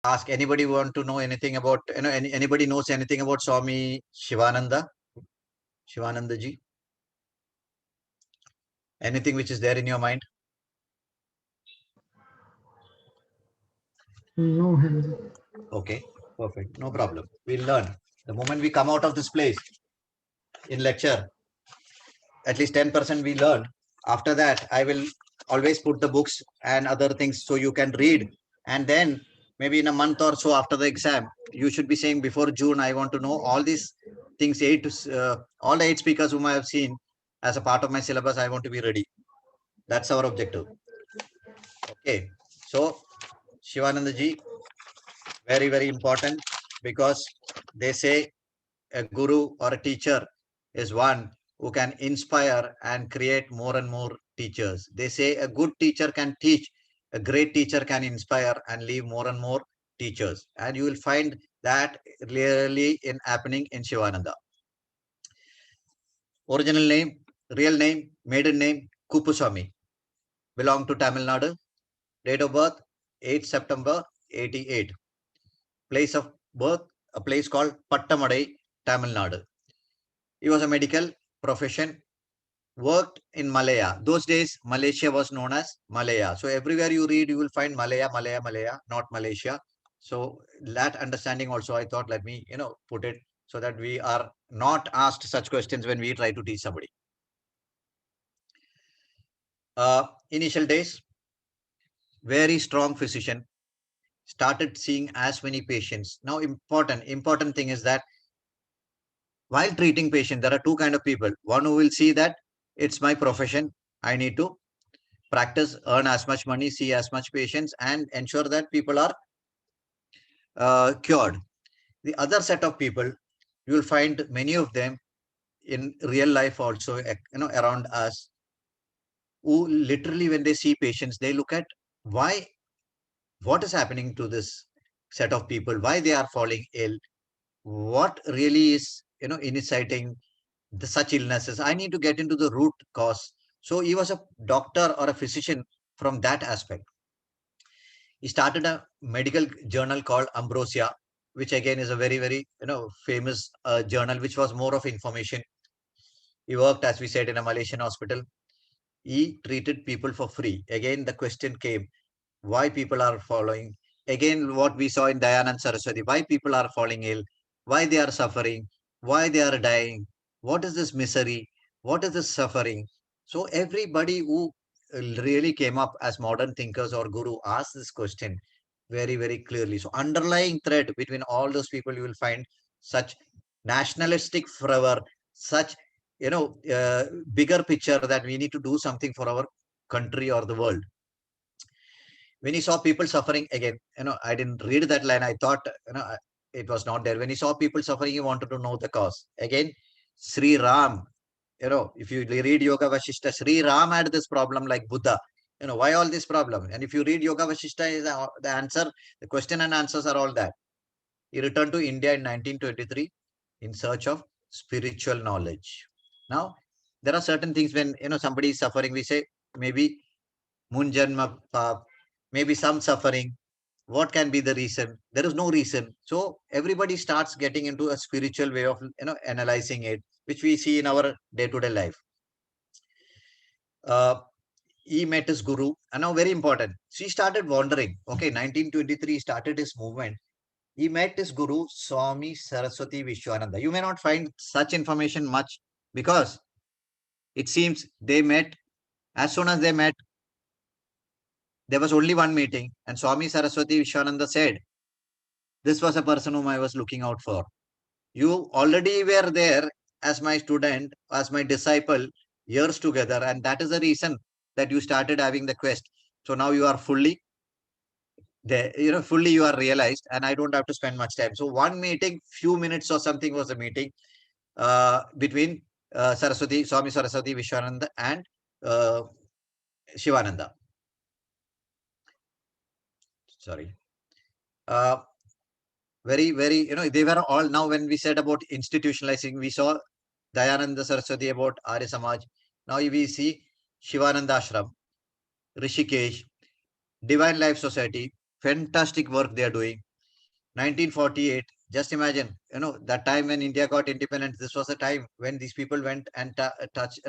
ask anybody want to know anything about, anybody knows anything about Swami Shivananda ji? Anything which is there in your mind? No, Henry. Okay, perfect. No problem. We'll learn. The moment we come out of this place in lecture, at least 10% we learn. After that, I will always put the books and other things so you can read. And then maybe in a month or so after the exam, you should be saying before June, I want to know all these things, all the 8 speakers whom I have seen as a part of my syllabus. I want to be ready. That's our objective. Okay. So Shivananda ji, very, very important, because they say a guru or a teacher is one who can inspire and create more and more teachers. They say a good teacher can teach, a great teacher can inspire and leave more and more teachers. And you will find that really in happening in Shivananda. Original name, real name, maiden name, Kupuswamy. Belong to Tamil Nadu. Date of birth, 8 September 88. Place of birth, a place called Pattamadai, Tamil Nadu. He was a medical profession, worked in Malaya. Those days, Malaysia was known as Malaya. So everywhere you read, you will find Malaya, Malaya, Malaya, not Malaysia. So that understanding also, I thought, let me, put it so that we are not asked such questions when we try to teach somebody. Initial days, very strong physician, started seeing as many patients. Now, important thing is that while treating patient, there are two kind of people. One who will see that it's my profession. I need to practice, earn as much money, see as much patients, and ensure that people are cured. The other set of people, you will find many of them in real life also, around us, who literally, when they see patients, they look at why, what is happening to this set of people, why they are falling ill, what really is, initiating such illnesses. I need to get into the root cause. So he was a doctor or a physician from that aspect. He started a medical journal called Ambrosia, which again is a very, very famous journal, which was more of information. He worked, as we said, in a Malaysian hospital. He treated people for free. Again, the question came: why people are following? Again, what we saw in Dayanand Saraswati: why people are falling ill, why they are suffering, why they are dying, what is this misery, what is this suffering? So everybody who really came up as modern thinkers or guru asked this question very, very clearly. So underlying thread between all those people, you will find such nationalistic fervor, such bigger picture that we need to do something for our country or the world. When he saw people suffering, again, I didn't read that line. I thought, it was not there. When he saw people suffering, he wanted to know the cause. Again, Sri Ram, if you read Yoga Vashishta, Sri Ram had this problem like Buddha. Why all this problem? And if you read Yoga Vashishta, is the answer, the question and answers are all that. He returned to India in 1923 in search of spiritual knowledge. Now, there are certain things when somebody is suffering, we say maybe Munjanma Pap, maybe some suffering. What can be the reason? There is no reason. So everybody starts getting into a spiritual way of analyzing it, which we see in our day-to-day life. Uh, he met his guru, and now very important. So he started wandering. Okay, 1923 he started his movement. He met his guru Swami Saraswati Vishwananda. You may not find such information much because it seems they met. As soon as they met, there was only one meeting, and Swami Saraswati Vishwananda said, "This was a person whom I was looking out for. You already were there as my student, as my disciple, years together, and that is the reason that you started having the quest. So now you are fully there, fully you are realized, and I don't have to spend much time." So one meeting, few minutes or something was a meeting between Swami Saraswati Vishwananda and uh, Shivananda. Sorry. Uh, very, very, they were all, now when we said about institutionalizing, we saw Dayananda Saraswati about Arya Samaj. Now we see Shivananda Ashram, Rishikesh, Divine Life Society, fantastic work they are doing. 1948. Just imagine, that time when India got independence, this was a time when these people went and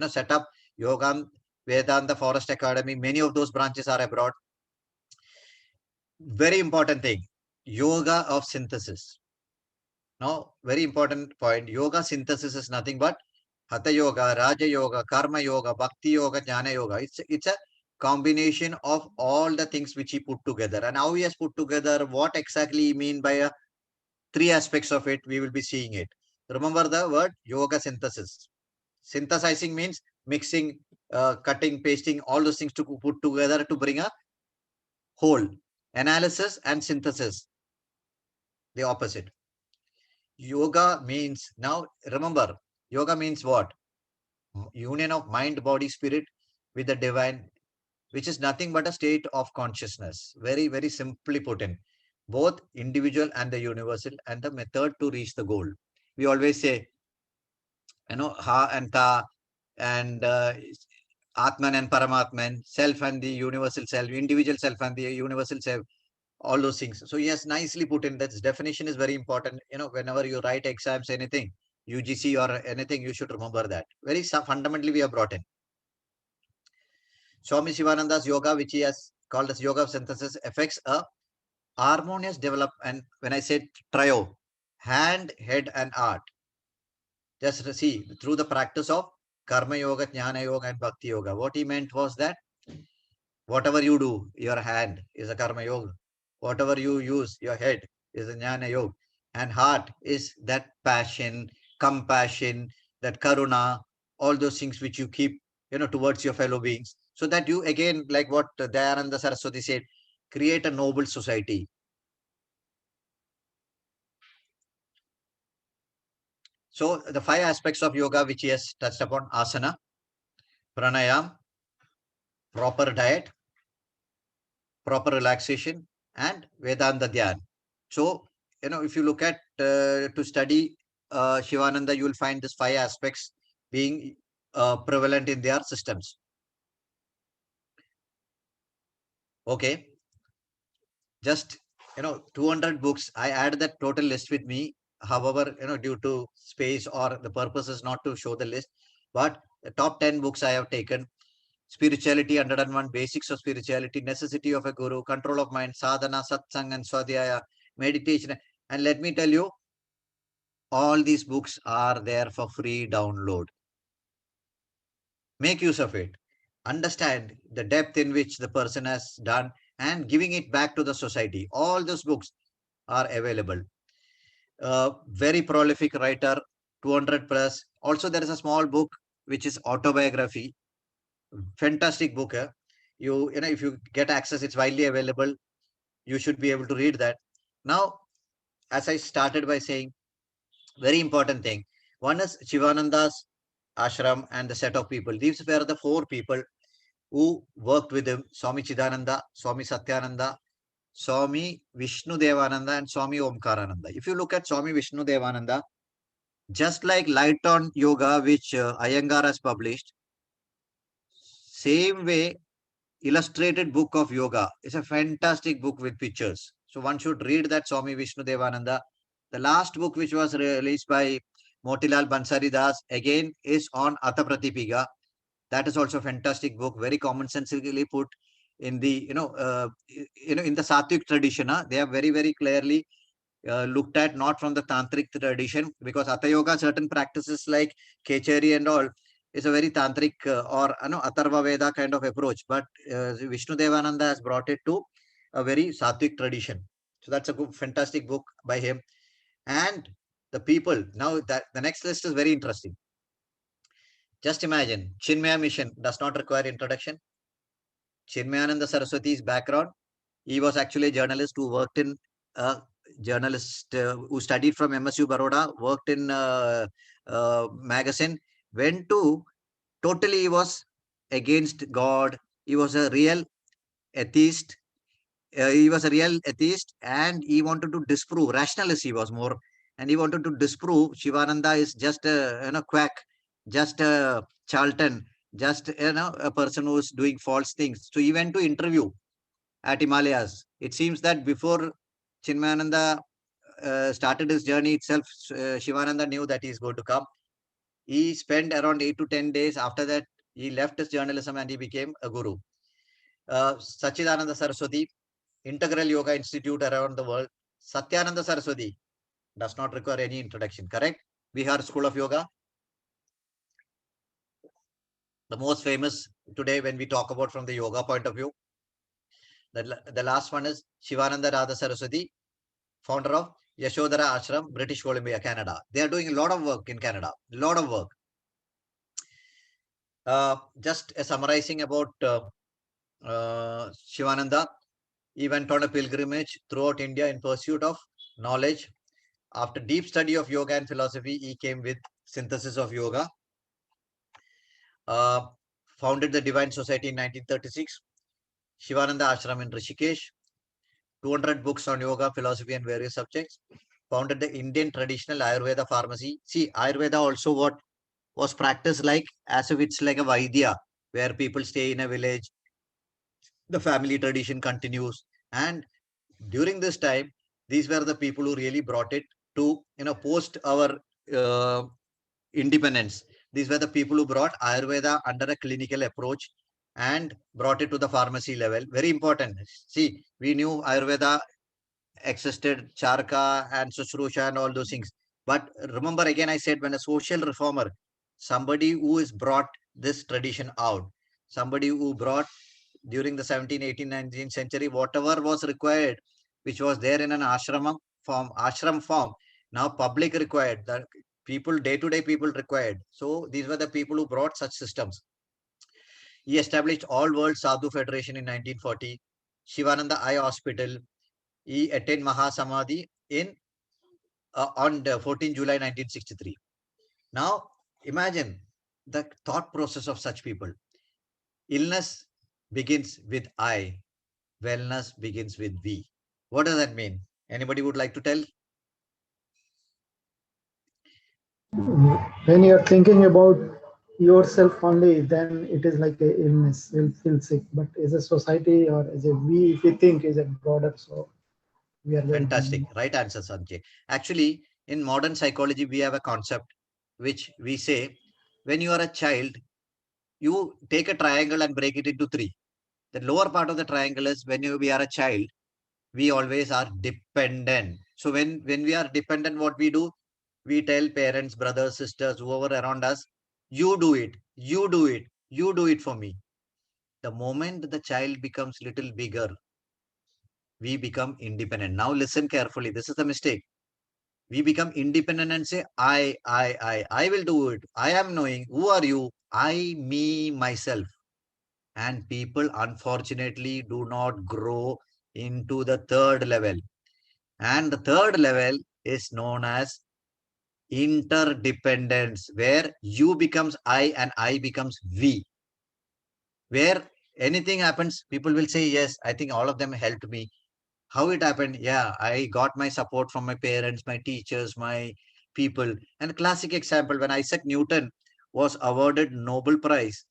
set up Yoga, Vedanta Forest Academy. Many of those branches are abroad. Very important thing, yoga of synthesis. Now, very important point, yoga synthesis is nothing but Hatha Yoga, Raja Yoga, Karma Yoga, Bhakti Yoga, Jnana Yoga. It's a combination of all the things which he put together. And how he has put together, what exactly he mean by three aspects of it, we will be seeing it. Remember the word yoga synthesis. Synthesizing means mixing, cutting, pasting, all those things to put together to bring a whole. Analysis and synthesis, the opposite. Yoga means, now remember, yoga means what? Union of mind, body, spirit with the divine, which is nothing but a state of consciousness. Very, very simply put in, both individual and the universal, and the method to reach the goal. We always say, ha and ta, and Atman and Paramatman, self and the universal self, individual self and the universal self, all those things. So yes, nicely put in. That definition is very important. Whenever you write exams, anything, UGC or anything, you should remember that. Very fundamentally, we have brought in. Swami Shivananda's yoga, which he has called as yoga of synthesis, affects a harmonious development. And when I said trio, hand, head, and art, just see through the practice of Karma Yoga, Jnana Yoga, and Bhakti Yoga. What he meant was that whatever you do, your hand is a Karma Yoga. Whatever you use, your head is a Jnana Yoga. And heart is that passion, compassion, that karuna, all those things which you keep, towards your fellow beings. So that you, again, like what Dayananda Saraswati said, create a noble society. So the five aspects of yoga which he has touched upon: asana, pranayam, proper diet, proper relaxation, and Vedanta Dhyan. So, if you look at to study Shivananda, you will find these five aspects being prevalent in their systems. Okay. Just, 200 books. I add that total list with me. However, due to space or the purpose is not to show the list, but the top 10 books I have taken: Spirituality 101, Basics of Spirituality, Necessity of a Guru, Control of Mind, Sadhana, Satsang, and Swadhyaya, Meditation. And let me tell you, all these books are there for free download. Make use of it. Understand the depth in which the person has done and giving it back to the society. All those books are available. Very prolific writer, 200 plus. Also, there is a small book which is autobiography. Fantastic book. If you get access, it's widely available. You should be able to read that. Now, as I started by saying, very important thing. One is Shivananda's ashram and the set of people. These were the four people who worked with him: Swami Chidananda, Swami Satyananda, Swami Vishnu Devananda, and Swami Omkarananda. If you look at Swami Vishnu Devananda, just like Light on Yoga, which Iyengar has published, same way, Illustrated Book of Yoga is a fantastic book with pictures. So one should read that, Swami Vishnu Devananda. The last book which was released by Motilal Bansari Das again is on Atha Pratipiga. That is also a fantastic book, very commonsensically put in the in the Sattvic tradition. They have very, very clearly looked at, not from the tantric tradition, because Hatha Yoga, certain practices like Kechari and all, is a very tantric or Atharva Veda kind of approach. But Vishnu Devananda has brought it to a very Sattvic tradition. So that's a good, fantastic book by him. And the people, now that the next list is very interesting. Just imagine, Chinmaya Mission does not require introduction. Chinmayananda Saraswati's background, he was actually a journalist who worked in journalist who studied from MSU Baroda, worked in magazine, went to, totally he was against God. He was a real atheist. He was a real atheist and he wanted to disprove, rationalist he was more, and he wanted to disprove Shivananda is just a quack, just a charlatan, just a person who is doing false things. So he went to interview at Himalayas. It seems that before Chinmayananda started his journey itself, Shivananda knew that he is going to come. He spent around 8 to 10 days. After that, he left his journalism and he became a guru. Sachidananda Saraswati, Integral Yoga Institute around the world. Satyananda Saraswati does not require any introduction, correct? Bihar School of Yoga, the most famous today when we talk about from the yoga point of view. The last one is Shivananda Radha Saraswati, founder of Yashodhara Ashram, British Columbia, Canada. They are doing a lot of work in Canada, a lot of work. Just summarizing about Shivananda, he went on a pilgrimage throughout India in pursuit of knowledge. After deep study of yoga and philosophy, he came with synthesis of yoga. Uh, Founded the Divine Society in 1936, Shivananda Ashram in Rishikesh, 200 books on yoga, philosophy, and various subjects. Founded the Indian traditional Ayurveda pharmacy. See, Ayurveda also what was practiced like as if it's like a Vaidya, where people stay in a village, the family tradition continues. And during this time, these were the people who really brought it to, post our uh, independence. These were the people who brought Ayurveda under a clinical approach and brought it to the pharmacy level. Very important. See, we knew Ayurveda existed, Charka and Sushrusha and all those things. But remember again, I said when a social reformer, somebody who has brought this tradition out, somebody who brought during the 17th, 18th, 19th century, whatever was required, which was there in an ashram form, now public required, the people, day-to-day people required. So these were the people who brought such systems. He established All World Sadhu Federation in 1940, Shivananda Eye Hospital. He attained Mahasamadhi on the 14 July 1963. Now, imagine the thought process of such people. Illness begins with I, wellness begins with we. What does that mean? Anybody would like to tell? When you're thinking about yourself only, then it is like a illness. You'll feel sick. But as a society or as a we, if we think is a broader, so we are very Fantastic. human. Right answer, Sanjay. Actually, in modern psychology, we have a concept which we say when you are a child, you take a triangle and break it into three. The lower part of the triangle is when we are a child, we always are dependent. So when we are dependent, what we do? We tell parents, brothers, sisters, whoever around us, you do it, you do it, you do it for me. The moment the child becomes little bigger, we become independent. Now listen carefully. This is the mistake. We become independent and say, I will do it. I am knowing. Who are you? I, me, myself. And people unfortunately do not grow into the third level. And the third level is known as interdependence, where you becomes I and I becomes we. Where anything happens, people will say, yes, I think all of them helped me. How it happened? Yeah, I got my support from my parents, my teachers, my people. And a classic example, when Isaac Newton was awarded Nobel Prize,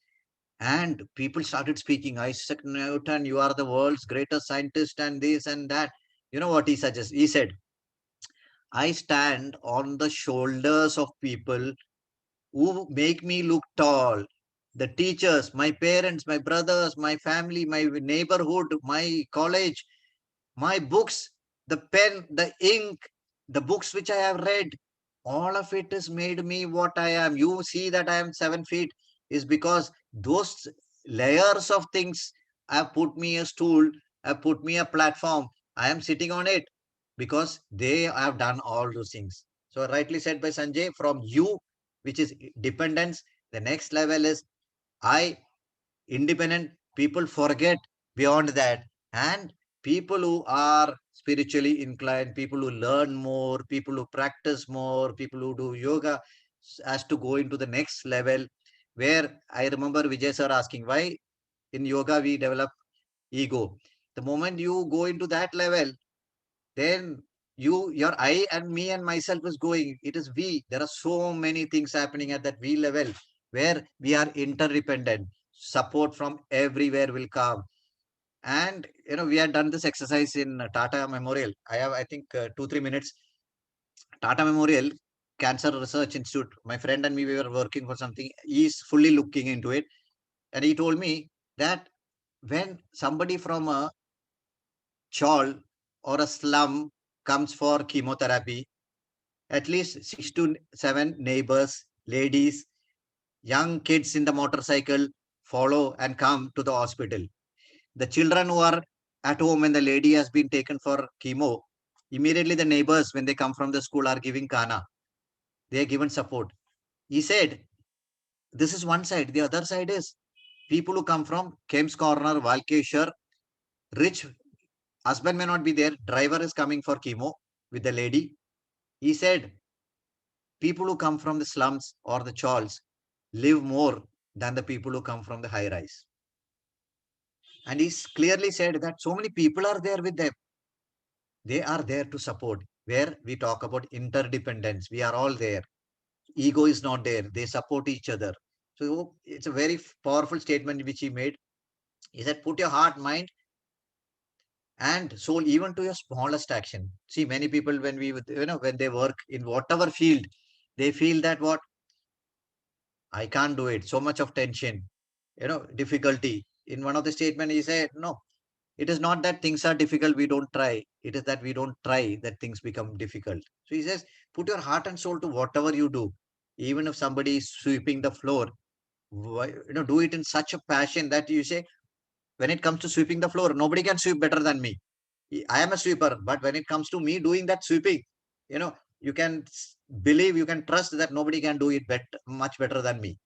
and people started speaking, Isaac Newton, you are the world's greatest scientist and this and that. You know what he suggests? He said, I stand on the shoulders of people who make me look tall. The teachers, my parents, my brothers, my family, my neighborhood, my college, my books, the pen, the ink, the books which I have read, all of it has made me what I am. You see that I am 7 feet is because those layers of things have put me a stool, have put me a platform. I am sitting on it because they have done all those things. So rightly said by Sanjay, from you, which is dependence, the next level is I, independent. People forget beyond that. And people who are spiritually inclined, people who learn more, people who practice more, people who do yoga has to go into the next level. Where I remember Vijay sir asking, why in yoga we develop ego? The moment you go into that level, then your I and me and myself is going. It is we. There are so many things happening at that we level where we are interdependent. Support from everywhere will come. And we had done this exercise in Tata Memorial. I have, I think, 2-3 minutes. Tata Memorial Cancer Research Institute, my friend and me, we were working for something. He's fully looking into it. And he told me that when somebody from a chawl or a slum comes for chemotherapy, at least 6 to 7 neighbors, ladies, young kids in the motorcycle follow and come to the hospital. The children who are at home when the lady has been taken for chemo, immediately the neighbors, when they come from the school, are giving kana. They are given support. He said, this is one side. The other side is people who come from Kem's Corner, Valkeshwar, rich husband may not be there. Driver is coming for chemo with the lady. He said, people who come from the slums or the chawls live more than the people who come from the high rise. And he's clearly said that so many people are there with them. They are there to support. Where we talk about interdependence, we are all there. Ego is not there. They support each other. So it's a very powerful statement which he made. He said, put your heart, mind, and soul even to your smallest action. See, many people when when they work in whatever field, they feel that what I can't do it. So much of tension, difficulty. In one of the statement, he said, no, it is not that things are difficult, we don't try. It is that we don't try that things become difficult. So he says, put your heart and soul to whatever you do. Even if somebody is sweeping the floor, do it in such a passion that you say, when it comes to sweeping the floor, nobody can sweep better than me. I am a sweeper, but when it comes to me doing that sweeping, you can believe, you can trust that nobody can do it much better than me.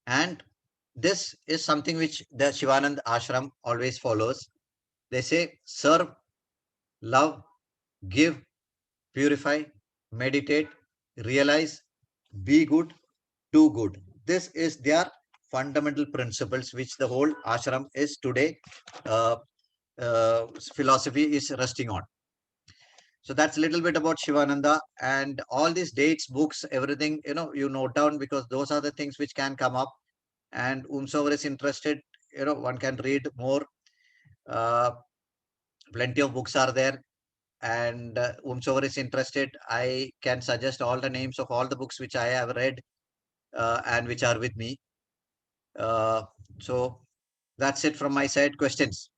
And this is something which the Shivanand Ashram always follows. They say, serve, love, give, purify, meditate, realize, be good, do good. This is their fundamental principles, which the whole ashram is today, uh, philosophy is resting on. So that's a little bit about Shivananda, and all these dates, books, everything, you note down, because those are the things which can come up. And whomsoever is interested, one can read more. Uh, Plenty of books are there. And whomsoever is interested, I can suggest all the names of all the books which I have read and which are with me. Uh, so that's it from my side. Questions?